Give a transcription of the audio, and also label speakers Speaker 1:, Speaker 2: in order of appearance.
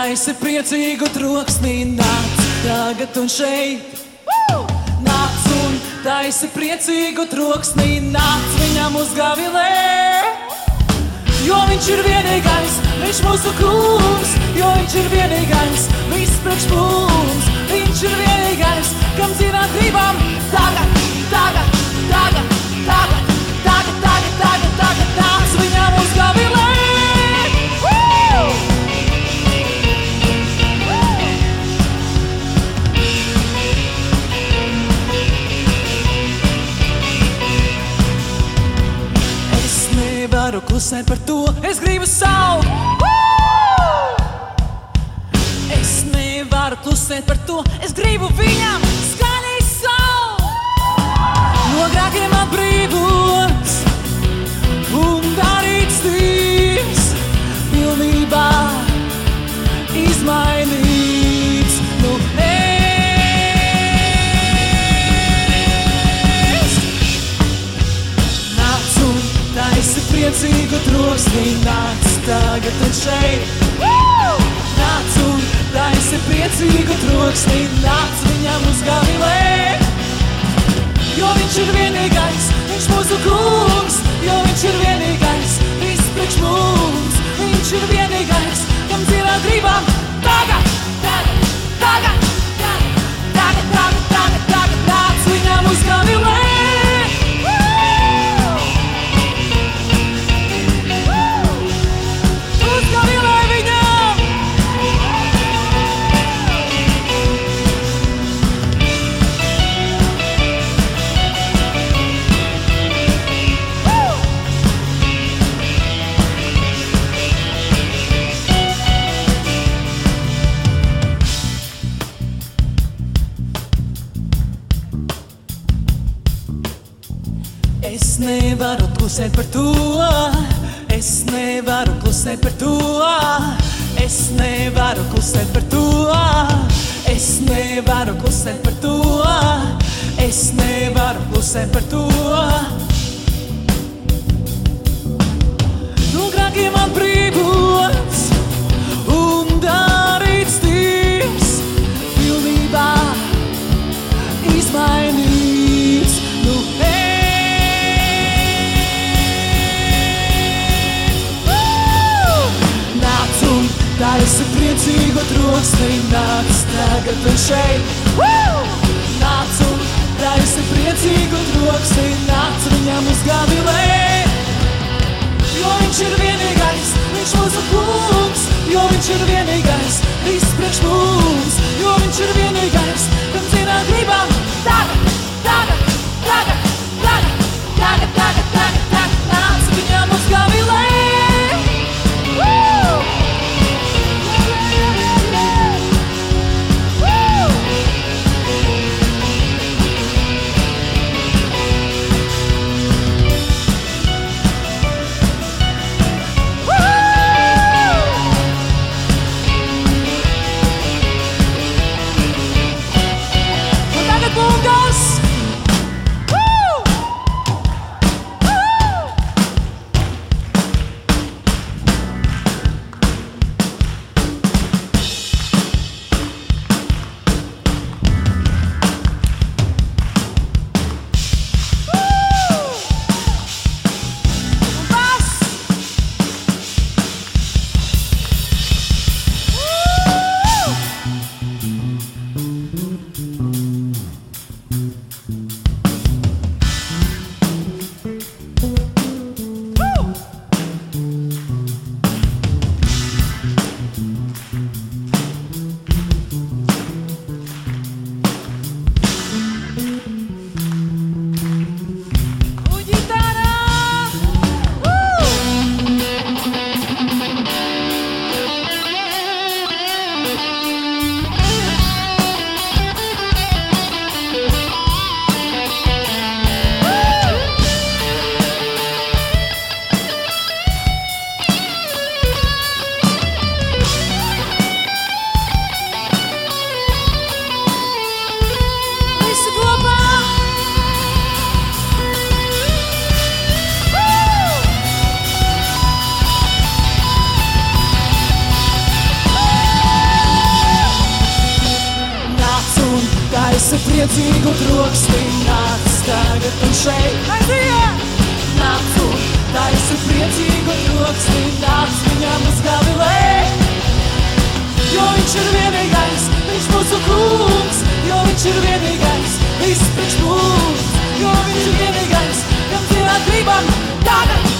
Speaker 1: taisi priecīgu troksni, nāc tagad un šeit. Nāc un taisi priecīgu troksni, nāc viņam uz gavilē. Jo viņš ir vienīgais, viņš mūsu kungs, jo viņš ir vienīgais, viss priekš mums. Viņš ir vienīgais, kam dzīvēt gribam, tagad, tagad, tagad, tagad, tagad, tagad, tagad, tagad, nāc viņam uz gavilē. Nevaru klusēt par to, es gribu savu. Es nevaru klusēt par to, es gribu viņam skaļi savu. No grēkiem atbrīvots un darīts Dievs, pilnībā izmainīts. Nu taisi priecīgu troksni, nāc tagad un šeit. Nāc un taisi priecīgu troksni, nāc viņam uz gavilē. Jo viņš ir vienīgais, viņš mūsu kungs, jo viņš ir vienīgais, viss priekš mums. Viņš ir vienīgais, kam dzīvēt gribam, tagad, tagad, tagad, tagad, tagad, tagad, tagad, tagad, nāc viņam uz gavilē. Es nevaru klusēt par to, es nevaru klusēt par to, es nevaru klusēt par to, es nevaru klusēt par to, es nevaru klusēt par to. No grēkiem atbrīvots un darīts Dievs, pilnībā izmainīts. Nu taisi priecīgu troksni, nāc tagad un šeit. Nāc un taisi priecīgu troksni, nāc viņam uz gavilē. Jo viņš ir vienīgais, viņš mūsu kungs, jo viņš ir vienīgais, viss priekš mums. Jo viņš ir vienīgais, kam dzīvēt gribam, tagad, tagad, tagad, tagad, tagad, tagad, tagad, tagad, nāc viņam uz gavilē. esi priecīgu troksni, nāc tagad un šeit. Nāc un taisi priecīgu troksni, nāc viņam uz Galilei. Jo viņš ir vienīgais, viņš mūsu kungs, jo viņš ir vienīgais, viss priekš mums, jo viņš ir vienīgais, kam dziedāt gribam tagad.